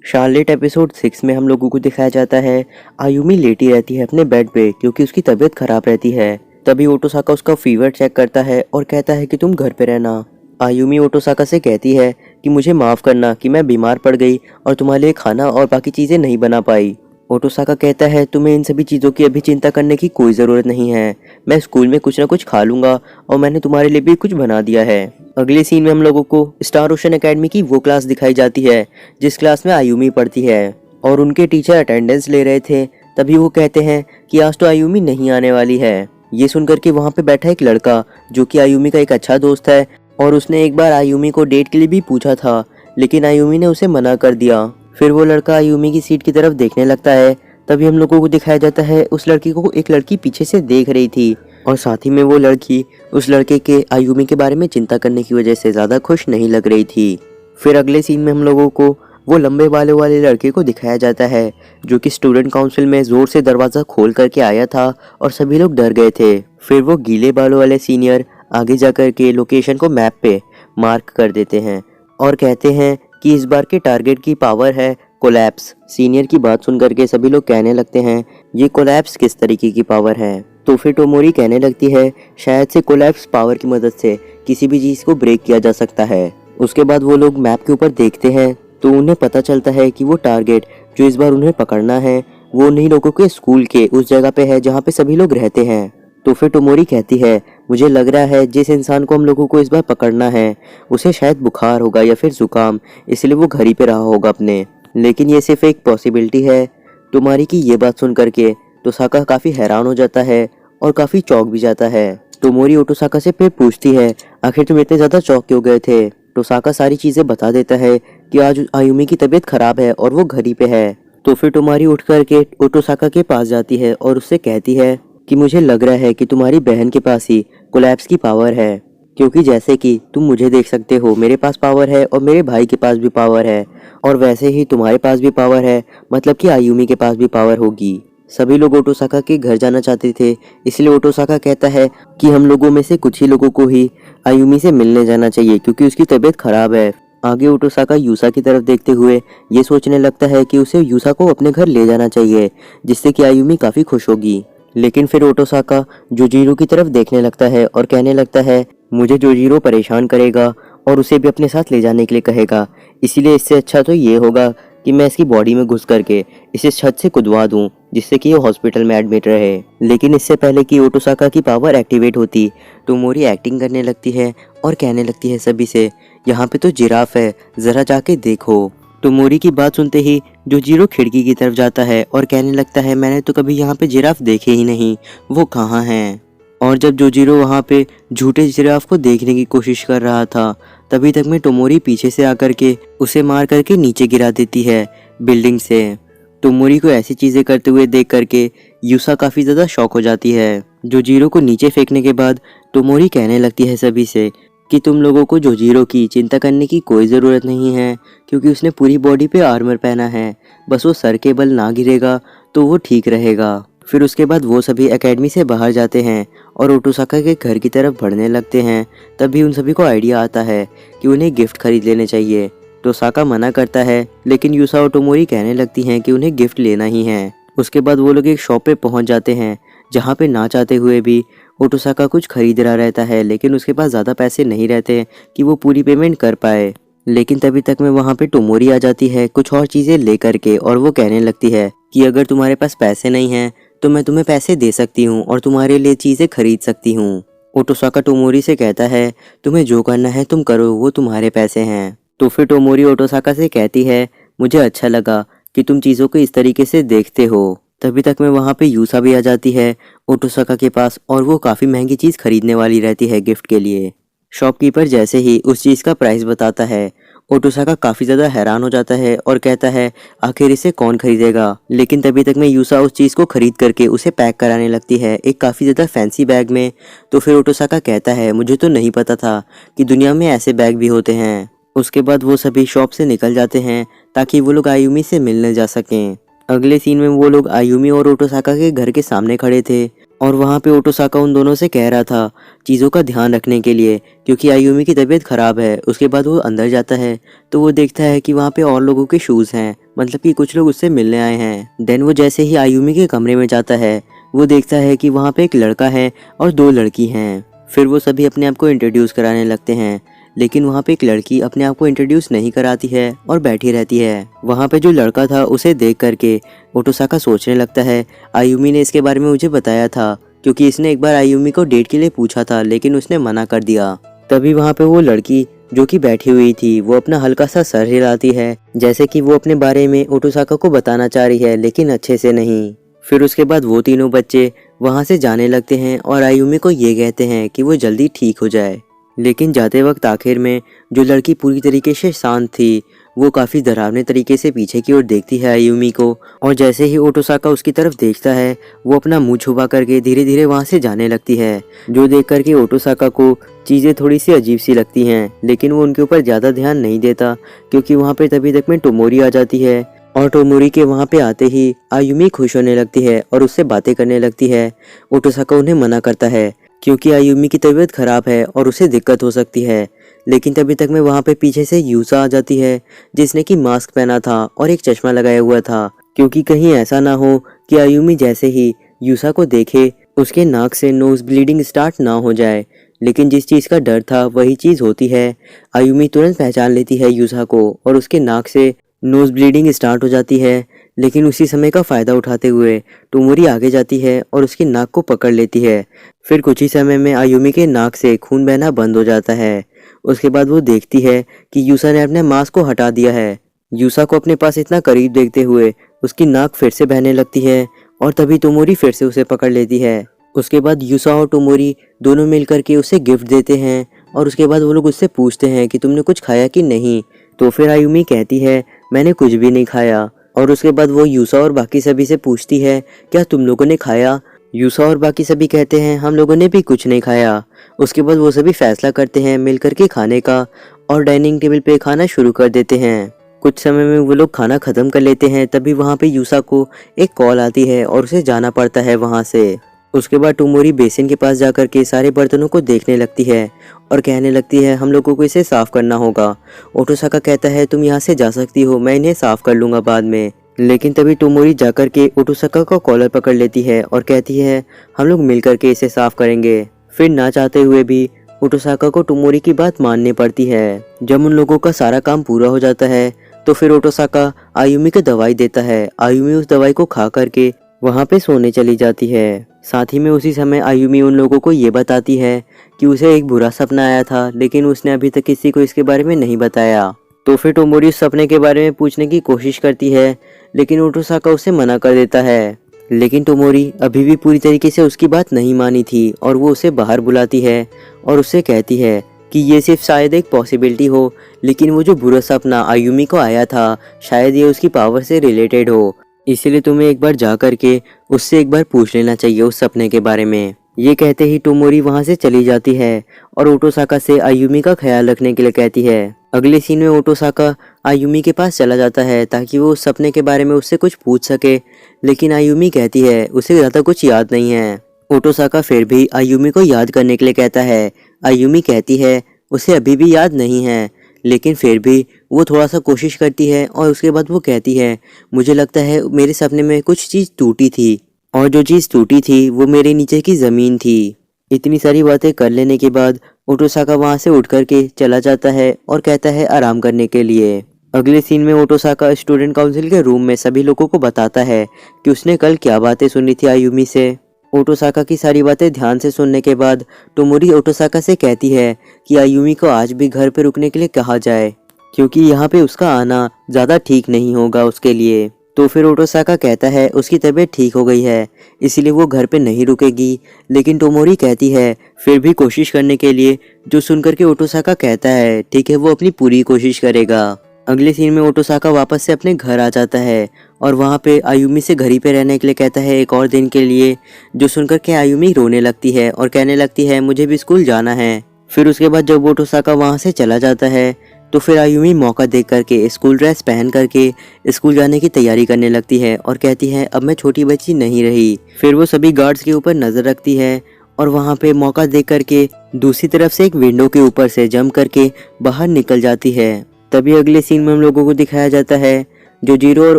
Charlotte episode 6 में हम लोगों को दिखाया जाता है आयुमी लेटी रहती है अपने बेड पे क्योंकि उसकी तबीयत खराब रहती है। तभी ओटोसाका उसका फीवर चेक करता है और कहता है कि तुम घर पे रहना। आयुमी ओटोसाका से कहती है कि मुझे माफ़ करना कि मैं बीमार पड़ गई और तुम्हारे लिए खाना और बाकी चीज़ें नहीं बना पाई। ओटोसाका कहता है तुम्हें इन सभी चीज़ों की अभी चिंता करने की कोई ज़रूरत नहीं है, मैं स्कूल में कुछ ना कुछ खा लूँगा और मैंने तुम्हारे लिए भी कुछ बना दिया है। अगले सीन में हम लोगों को स्टार ओशन एकेडमी की वो क्लास दिखाई जाती है जिस क्लास में आयुमी पढ़ती है और उनके टीचर अटेंडेंस ले रहे थे। तभी वो कहते हैं कि आज तो आयुमी नहीं आने वाली है। ये सुनकर के वहाँ पे बैठा एक लड़का जो कि आयुमी का एक अच्छा दोस्त है और उसने एक बार आयुमी को डेट के लिए भी पूछा था, लेकिन आयुमी ने उसे मना कर दिया। फिर वो लड़का आयुमी की सीट की तरफ देखने लगता है। तभी हम लोगों को दिखाया जाता है उस लड़की को एक लड़की पीछे से देख रही थी और साथ ही में वो लड़की उस लड़के के आयुमी के बारे में चिंता करने की वजह से ज़्यादा खुश नहीं लग रही थी। फिर अगले सीन में हम लोगों को वो लंबे बालों वाले लड़के को दिखाया जाता है जो कि स्टूडेंट काउंसिल में ज़ोर से दरवाज़ा खोल करके आया था और सभी लोग डर गए थे। फिर वो गीले बालों वाले सीनियर आगे जाकर के लोकेशन को मैप पे मार्क कर देते हैं और कहते हैं कि इस बार के टारगेट की पावर है कोलैप्स। सीनियर की बात सुन करके सभी लोग कहने लगते हैं ये कोलैप्स किस तरीके की पावर है। तो फिर टोमोरी कहने लगती है शायद से कोलैप्स पावर की मदद से किसी भी चीज़ को ब्रेक किया जा सकता है। उसके बाद वो लोग मैप के ऊपर देखते हैं तो उन्हें पता चलता है कि वो टारगेट जो इस बार उन्हें पकड़ना है वो उन्हीं लोगों के स्कूल के उस जगह पे है जहाँ पे सभी लोग रहते हैं। तो फिर टोमोरी कहती है मुझे लग रहा है जिस इंसान को हम लोगों को इस बार पकड़ना है उसे शायद बुखार होगा या फिर जुकाम, इसलिए वो घर ही पे रहा होगा अपने। लेकिन ये सिर्फ एक पॉसिबिलिटी है। टोमारी की ये बात सुन करके तोसाका काफ़ी हैरान हो जाता है और काफ़ी चौंक भी जाता है। टोमोरी ओटोसाका से फिर पूछती है आखिर तुम इतने ज़्यादा चौंक क्यों गए थे। तोसाका सारी चीज़ें बता देता है कि आज आयुमी की तबीयत खराब है और वो घर ही पे है। तो फिर टोमारी उठ करके ओटोसाका के पास जाती है और उससे कहती है कि मुझे लग रहा है कि तुम्हारी बहन के पास ही कोलैप्स की पावर है, क्योंकि जैसे कि तुम मुझे देख सकते हो मेरे पास पावर है और मेरे भाई के पास भी पावर है और वैसे ही तुम्हारे पास भी पावर है, मतलब कि आयुमी के पास भी पावर होगी। सभी लोग ओटोसाका के घर जाना चाहते थे, इसलिए ओटोसाका कहता है कि हम लोगों में से कुछ ही लोगों को ही आयुमी से मिलने जाना चाहिए क्योंकि उसकी तबीयत खराब है। आगे ओटोसाका यूसा की तरफ देखते हुए ये सोचने लगता है कि उसे यूसा को अपने घर ले जाना चाहिए जिससे कि आयुमी काफ़ी खुश होगी। लेकिन फिर ओटोसाका जोजीरो की तरफ देखने लगता है और कहने लगता है मुझे जोजीरो परेशान करेगा और उसे भी अपने साथ ले जाने के लिए कहेगा, इसीलिए इससे अच्छा तो ये होगा कि मैं इसकी बॉडी में घुस करके इसे छत से कूदवा दूं जिससे कि ये हॉस्पिटल में एडमिट रहे। लेकिन इससे पहले कि ओटोसाका की पावर एक्टिवेट होती टोमोरी एक्टिंग करने लगती है और कहने लगती है सभी से यहाँ पे तो जिराफ है, ज़रा जाके देखो। टोमोरी की बात सुनते ही जोजीरो खिड़की की तरफ जाता है और कहने लगता है मैंने तो कभी यहाँ पे जिराफ देखे ही नहीं, वो कहाँ हैं। और जब जोजीरो वहाँ पे झूठे जिराफ को देखने की कोशिश कर रहा था तभी तक में टोमोरी पीछे से आकर के उसे मार करके नीचे गिरा देती है बिल्डिंग से। टोमोरी को ऐसी चीज़ें करते हुए देख करके यूसा काफ़ी ज़्यादा शॉक हो जाती है। जोजीरो को नीचे फेंकने के बाद टोमोरी कहने लगती है सभी से कि तुम लोगों को जोजीरो की चिंता करने की कोई ज़रूरत नहीं है क्योंकि उसने पूरी बॉडी पे आर्मर पहना है, बस वो सर के बल ना गिरेगा तो वो ठीक रहेगा। फिर उसके बाद वो सभी एकेडमी से बाहर जाते हैं और ओटोसाका के घर की तरफ बढ़ने लगते हैं। तभी उन सभी को आइडिया आता है कि उन्हें गिफ्ट खरीद लेने चाहिए। तोसाका मना करता है लेकिन यूसा और टोमोरी कहने लगती हैं कि उन्हें गिफ्ट लेना ही है। उसके बाद वो लोग एक शॉप पे पहुंच जाते हैं जहाँ पे ना चाहते हुए भी ओटोसाका कुछ खरीद रहा रहता है, लेकिन उसके पास ज़्यादा पैसे नहीं रहते कि वो पूरी पेमेंट कर पाए। लेकिन तभी तक में वहाँ पे टोमोरी आ जाती है कुछ और चीज़ें ले करके और वो कहने लगती है कि अगर तुम्हारे पास पैसे नहीं हैं तो मैं तुम्हें पैसे दे सकती हूँ और तुम्हारे लिए चीज़ें खरीद सकती हूँ। ओटोसाका टोमोरी से कहता है तुम्हें जो करना है तुम करो, वो तुम्हारे पैसे हैं। तो फिर टोमोरी ओटोसाका से कहती है मुझे अच्छा लगा कि तुम चीज़ों को इस तरीके से देखते हो। तभी तक में वहाँ पे यूसा भी आ जाती है ओटोसाका के पास और वो काफ़ी महंगी चीज़ खरीदने वाली रहती है गिफ्ट के लिए। शॉपकीपर जैसे ही उस चीज़ का प्राइस बताता है ओटोसाका काफ़ी ज़्यादा हैरान हो जाता है और कहता है आखिर इसे कौन खरीदेगा। लेकिन तभी तक में यूसा उस चीज़ को खरीद करके उसे पैक कराने लगती है एक काफ़ी ज़्यादा फैंसी बैग में। तो फिर ओटोसाका कहता है मुझे तो नहीं पता था कि दुनिया में ऐसे बैग भी होते हैं। उसके बाद वो सभी शॉप से निकल जाते हैं ताकि वो लोग आयुमी से मिलने जा सकें। अगले सीन में वो लोग आयुमी और ओटोसाका के घर के सामने खड़े थे और वहाँ पे ओटोसाका उन दोनों से कह रहा था चीज़ों का ध्यान रखने के लिए, क्योंकि आयुमी की तबीयत ख़राब है। उसके बाद वो अंदर जाता है तो वो देखता है कि वहाँ पे और लोगों के शूज़ हैं, मतलब कि कुछ लोग उससे मिलने आए हैं। देन वो जैसे ही आयुमी के कमरे में जाता है वो देखता है कि वहाँ पे एक लड़का है और दो लड़की हैं। फिर वो सभी अपने आप को इंट्रोड्यूस कराने लगते हैं, लेकिन वहाँ पे एक लड़की अपने आप को इंट्रोड्यूस नहीं कराती है और बैठी रहती है। वहाँ पे जो लड़का था उसे देख करके ओटोसाका सोचने लगता है आयुमी ने इसके बारे में मुझे बताया था, क्योंकि इसने एक बार आयुमी को डेट के लिए पूछा था लेकिन उसने मना कर दिया। तभी वहाँ पे वो लड़की जो कि बैठी हुई थी वो अपना हल्का सा सर हिलाती है, जैसे कि वो अपने बारे में ओटोसाका को बताना चाह रही है लेकिन अच्छे से नहीं। फिर उसके बाद वो तीनों बच्चे वहाँ से जाने लगते हैं और आयुमी को ये कहते हैं कि वो जल्दी ठीक हो जाए। लेकिन जाते वक्त आखिर में जो लड़की पूरी तरीके से शांत थी वो काफ़ी डरावने तरीके से पीछे की ओर देखती है आयुमी को, और जैसे ही ओटोसाका उसकी तरफ देखता है वो अपना मुंह छुपा करके धीरे धीरे वहाँ से जाने लगती है। जो देख करके ओटोसाका को चीज़ें थोड़ी सी अजीब सी लगती हैं, लेकिन वो उनके ऊपर ज़्यादा ध्यान नहीं देता, क्योंकि वहाँ पे तभी तक में टोमोरी आ जाती है। और टोमोरी के वहाँ पे आते ही आयुमी खुश होने लगती है और उससे बातें करने लगती है। ओटोसाका उन्हें मना करता है क्योंकि आयुमी की तबीयत खराब है और उसे दिक्कत हो सकती है। लेकिन तभी तक में वहाँ पे पीछे से यूसा आ जाती है, जिसने कि मास्क पहना था और एक चश्मा लगाया हुआ था, क्योंकि कहीं ऐसा ना हो कि आयुमी जैसे ही यूसा को देखे उसके नाक से नोज ब्लीडिंग स्टार्ट ना हो जाए। लेकिन जिस चीज़ का डर था वही चीज़ होती है। आयुमी तुरंत पहचान लेती है यूसा को और उसके नाक से नोज ब्लीडिंग स्टार्ट हो जाती है। लेकिन उसी समय का फ़ायदा उठाते हुए टोमोरी आगे जाती है और उसकी नाक को पकड़ लेती है। फिर कुछ ही समय में आयुमी के नाक से खून बहना बंद हो जाता है। उसके बाद वो देखती है कि यूसा ने अपने मास्क को हटा दिया है। यूसा को अपने पास इतना करीब देखते हुए उसकी नाक फिर से बहने लगती है और तभी टोमोरी फिर से उसे पकड़ लेती है। उसके बाद यूसा और टोमोरी दोनों मिलकर के उसे गिफ्ट देते हैं और उसके बाद वो लोग उससे पूछते हैं कि तुमने कुछ खाया कि नहीं। तो फिर आयुमी कहती है मैंने कुछ भी नहीं खाया। और उसके बाद वो यूसा और बाकी सभी से पूछती है क्या तुम लोगों ने खाया। यूसा और बाकी सभी कहते हैं हम लोगों ने भी कुछ नहीं खाया। उसके बाद वो सभी फैसला करते हैं मिलकर के खाने का और डाइनिंग टेबल पे खाना शुरू कर देते हैं। कुछ समय में वो लोग खाना खत्म कर लेते हैं, तभी वहाँ पे यूसा को एक कॉल आती है और उसे जाना पड़ता है वहाँ से। उसके बाद टोमोरी बेसिन के पास जाकर के सारे बर्तनों को देखने लगती है और कहने लगती है हम लोगों को इसे साफ करना होगा। ओटोसाका कहता है तुम यहाँ से जा सकती हो, मैं इन्हें साफ कर लूंगा बाद में। लेकिन तभी टोमोरी जाकर के ओटोसाका का कॉलर पकड़ लेती है और कहती है हम लोग मिलकर के इसे साफ करेंगे। फिर ना चाहते हुए भी ओटोसाका को टोमोरी की बात माननी पड़ती है। जब उन लोगों का सारा काम पूरा हो जाता है तो फिर ओटोसाका आयुमी को दवाई देता है। आयुमी उस दवाई को खा करके वहाँ पे सोने चली जाती है। साथ ही में उसी समय आयुमी उन लोगों को ये बताती है कि उसे एक बुरा सपना आया था, लेकिन उसने अभी तक किसी को इसके बारे में नहीं बताया। तो फिर टोमोरी उस सपने के बारे में पूछने की कोशिश करती है, लेकिन ओटोसाका उसे मना कर देता है। लेकिन टोमोरी अभी भी पूरी तरीके से उसकी बात नहीं मानी थी और वो उसे बाहर बुलाती है और उससे कहती है कि ये सिर्फ शायद एक पॉसिबिलिटी हो, लेकिन वो जो बुरा सपना आयुमी को आया था शायद ये उसकी पावर से रिलेटेड हो, इसीलिए तुम्हें एक बार जा करके उससे एक बार पूछ लेना चाहिए उस सपने के बारे में। ये कहते ही टोमोरी वहाँ से चली जाती है और ओटोसाका से आयुमी का ख्याल रखने के लिए कहती है। अगले सीन में ओटोसाका आयुमी के पास चला जाता है ताकि वो उस सपने के बारे में उससे कुछ पूछ सके, लेकिन आयुमी कहती है उसे ज़्यादा कुछ याद नहीं है। ओटोसाका फिर भी आयुमी को याद करने के लिए कहता है। आयुमी कहती है उसे अभी भी याद नहीं है, लेकिन फिर भी वो थोड़ा सा कोशिश करती है और उसके बाद वो कहती है मुझे लगता है मेरे सपने में कुछ चीज़ टूटी थी और जो चीज़ टूटी थी वो मेरे नीचे की ज़मीन थी। इतनी सारी बातें कर लेने के बाद ओटोसाका वहाँ से उठ करके चला जाता है और कहता है आराम करने के लिए। अगले सीन में ओटोसाका स्टूडेंट काउंसिल के रूम में सभी लोगों को बताता है कि उसने कल क्या बातें सुनी थी आयुमी से। ओटोसाका की सारी बातें ध्यान से सुनने के बाद टोमोरी ओटोसाका से कहती है कि आयुमी को आज भी घर पे रुकने के लिए कहा जाए, क्योंकि यहाँ पे उसका आना ज़्यादा ठीक नहीं होगा उसके लिए। तो फिर ओटोसाका कहता है उसकी तबीयत ठीक हो गई है इसीलिए वो घर पे नहीं रुकेगी, लेकिन टोमोरी कहती है फिर भी कोशिश करने के लिए, जो सुनकर के ओटोसाका कहता है ठीक है वो अपनी पूरी कोशिश करेगा। अगले सीन में ओटोसाका वापस से अपने घर आ जाता है और वहाँ पे आयुमी से घर ही पे रहने के लिए कहता है एक और दिन के लिए, जो सुनकर के आयुमी रोने लगती है और कहने लगती है मुझे भी स्कूल जाना है। फिर उसके बाद जब ओटोसाका वहाँ से चला जाता है तो फिर आयुमी मौका देख करके स्कूल ड्रेस पहन करके स्कूल जाने की तैयारी करने लगती है और कहती है अब मैं छोटी बच्ची नहीं रही। फिर वो सभी गार्ड्स के ऊपर नजर रखती है और वहाँ पे मौका देख करके दूसरी तरफ से एक विंडो के ऊपर से जंप करके बाहर निकल जाती है। तभी अगले सीन में हम लोगों को दिखाया जाता है जोजीरो और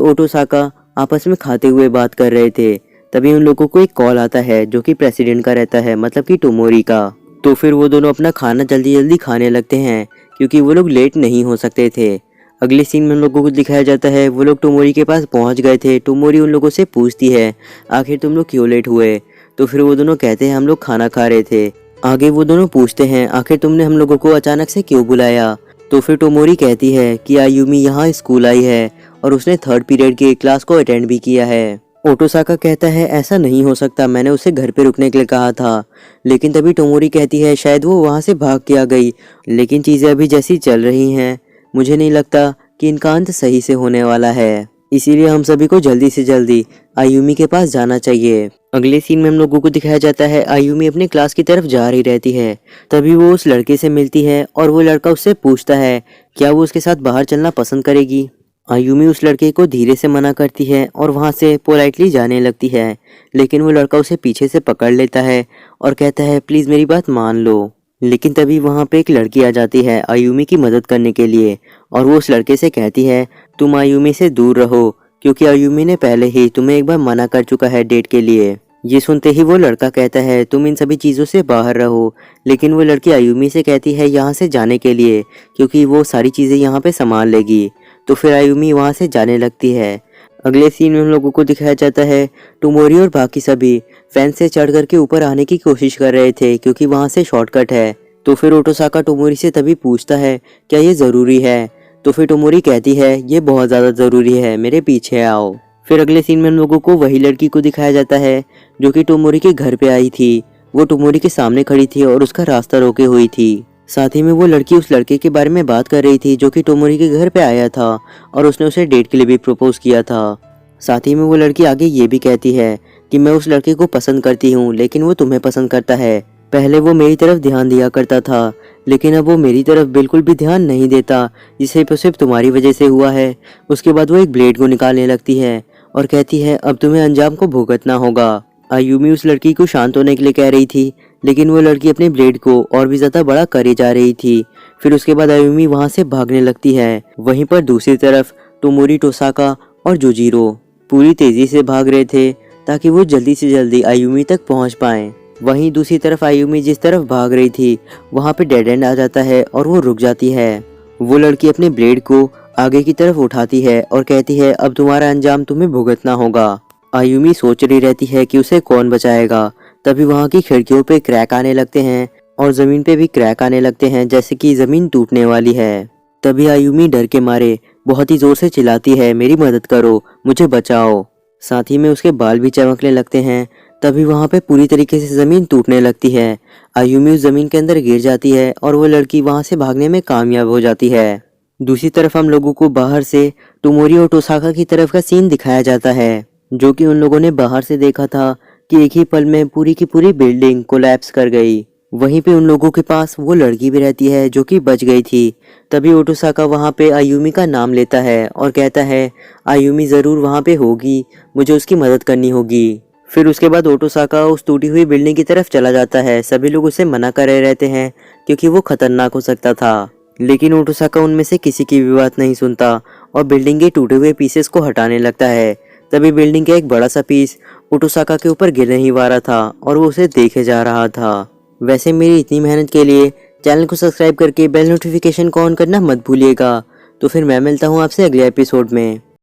ओटोसाका आपस में खाते हुए बात कर रहे थे। तभी उन लोगों को एक कॉल आता है जो कि प्रेसिडेंट का रहता है, मतलब कि टोमोरी का। तो फिर वो दोनों अपना खाना जल्दी जल्दी खाने लगते हैं क्योंकि वो लोग लेट नहीं हो सकते थे। अगले सीन में हम लोगों को दिखाया जाता है वो लोग टोमोरी के पास पहुंच गए थे। टोमोरी उन लोगों से पूछती है आखिर तुम लोग क्यों लेट हुए। तो फिर वो दोनों कहते हैं हम लोग खाना खा रहे थे। आगे वो दोनों पूछते हैं आखिर तुमने हम लोगों को अचानक से क्यों बुलाया। तो फिर टोमोरी कहती है कि आयुमी यहाँ स्कूल आई है और उसने 3rd पीरियड की क्लास को अटेंड भी किया है। ओटोसाका कहता है ऐसा नहीं हो सकता, मैंने उसे घर पे रुकने के लिए कहा था। लेकिन तभी टोमोरी कहती है शायद वो वहाँ से भाग के आ गई, लेकिन चीजें अभी जैसी चल रही हैं मुझे नहीं लगता कि इनका अंत सही से होने वाला है, इसीलिए हम सभी को जल्दी से जल्दी आयुमी के पास जाना चाहिए। अगले सीन में हम लोगों को दिखाया जाता है आयुमी अपने क्लास की तरफ जा रही रहती है। तभी वो उस लड़के से मिलती है और वो लड़का उससे पूछता है क्या वो उसके साथ बाहर चलना पसंद करेगी। आयुमी उस लड़के को धीरे से मना करती है और वहां से पोलाइटली जाने लगती है, लेकिन वो लड़का उसे पीछे से पकड़ लेता है और कहता है प्लीज मेरी बात मान लो। लेकिन तभी वहां पे एक लड़की आ जाती है आयुमी की मदद करने के लिए और वो उस लड़के से कहती है तुम आयुमी से दूर रहो क्योंकि आयुमी ने पहले ही तुम्हें एक बार मना कर चुका है डेट के लिए। ये सुनते ही वो लड़का कहता है तुम इन सभी चीज़ों से बाहर रहो, लेकिन वो लड़की आयुमी से कहती है यहाँ से जाने के लिए क्योंकि वो सारी चीज़ें यहाँ पे संभाल लेगी। तो फिर आयुमी वहाँ से जाने लगती है। अगले सीन में हम लोगों को दिखाया जाता है टोमोरी और बाकी सभी फैंस से चढ़ करके ऊपर आने की कोशिश कर रहे थे क्योंकि वहाँ से शॉर्टकट है। तो फिर ओटोसाका टोमोरी से तभी पूछता है क्या ये ज़रूरी है। तो फिर टोमोरी कहती है ये बहुत ज़्यादा ज़रूरी है, मेरे पीछे आओ। फिर अगले सीन में हम लोगों को वही लड़की को दिखाया जाता है जो कि टोमोरी के घर पे आई थी। वो टोमोरी के सामने खड़ी थी और उसका रास्ता रोके हुई थी। साथ ही में वो लड़की उस लड़के के बारे में बात कर रही थी जो कि टोमोरी के घर पे आया था और उसने उसे डेट के लिए भी प्रपोज किया था। साथ ही में वो लड़की आगे ये भी कहती है कि मैं उस लड़के को पसंद करती हूँ लेकिन वो तुम्हें पसंद करता है। पहले वो मेरी तरफ ध्यान दिया करता था लेकिन अब वो मेरी तरफ बिल्कुल भी ध्यान नहीं देता, जिसे सिर्फ तुम्हारी वजह से हुआ है। उसके बाद वो एक ब्लेड को निकालने लगती है और कहती है अब तुम्हें अंजाम को भुगतना होगा। आयुमी उस लड़की को शांत होने के लिए कह रही थी लेकिन वो लड़की अपने ब्लेड को और भी ज्यादा बड़ा करे जा रही थी। फिर उसके बाद आयुमी वहां से भागने लगती है। वहीं पर दूसरी तरफ टोमोरी, टोसाका और जोजीरो पूरी तेजी से भाग रहे थे ताकि वो जल्दी से जल्दी आयुमी तक पहुंच पाएं। वहीं दूसरी तरफ आयुमी जिस तरफ भाग रही थी वहां पे डेड एंड आ जाता है और वो रुक जाती है। वो लड़की अपने ब्लेड को आगे की तरफ उठाती है और कहती है अब तुम्हारा अंजाम तुम्हें भुगतना होगा। आयुमी सोच रही रहती है कि उसे कौन बचाएगा। तभी वहां की खिड़कियों पे क्रैक आने लगते हैं और जमीन पे भी क्रैक आने लगते हैं जैसे कि जमीन टूटने वाली है। तभी आयुमी डर के मारे बहुत ही जोर से चिल्लाती है मेरी मदद करो, मुझे बचाओ। साथ ही में उसके बाल भी चमकने लगते हैं। तभी वहां पे पूरी तरीके से जमीन टूटने लगती है। आयुमी उस जमीन के अंदर गिर जाती है और वो लड़की वहां से भागने में कामयाब हो जाती है। दूसरी तरफ हम लोगों को बाहर से टोमोरी और टोसाका की तरफ का सीन दिखाया जाता है जो कि उन लोगों ने बाहर से देखा था कि एक ही पल में पूरी की पूरी बिल्डिंग कोलैप्स कर गई। वहीं पे उन लोगों के पास वो लड़की भी रहती है जो कि बच गई थी। तभी ओटोसाका वहां पे आयुमी का नाम लेता है और कहता है आयुमी जरूर वहां पे होगी, मुझे उसकी मदद करनी होगी। फिर उसके बाद ओटोसाका उस टूटी हुई बिल्डिंग की तरफ चला जाता है। सभी लोग उसे मना कर रहे रहते हैं क्योंकि वो खतरनाक हो सकता था, लेकिन ओटोसाका उनमें से किसी की भी बात नहीं सुनता और बिल्डिंग के टूटे हुए पीसेस को हटाने लगता है। तभी बिल्डिंग का एक बड़ा सा पीस ओटोसाका के ऊपर गिर नहीं पा रहा था और वो उसे देखे जा रहा था। वैसे मेरी इतनी मेहनत के लिए चैनल को सब्सक्राइब करके बेल नोटिफिकेशन को ऑन करना मत भूलिएगा। तो फिर मैं मिलता हूँ आपसे अगले एपिसोड में।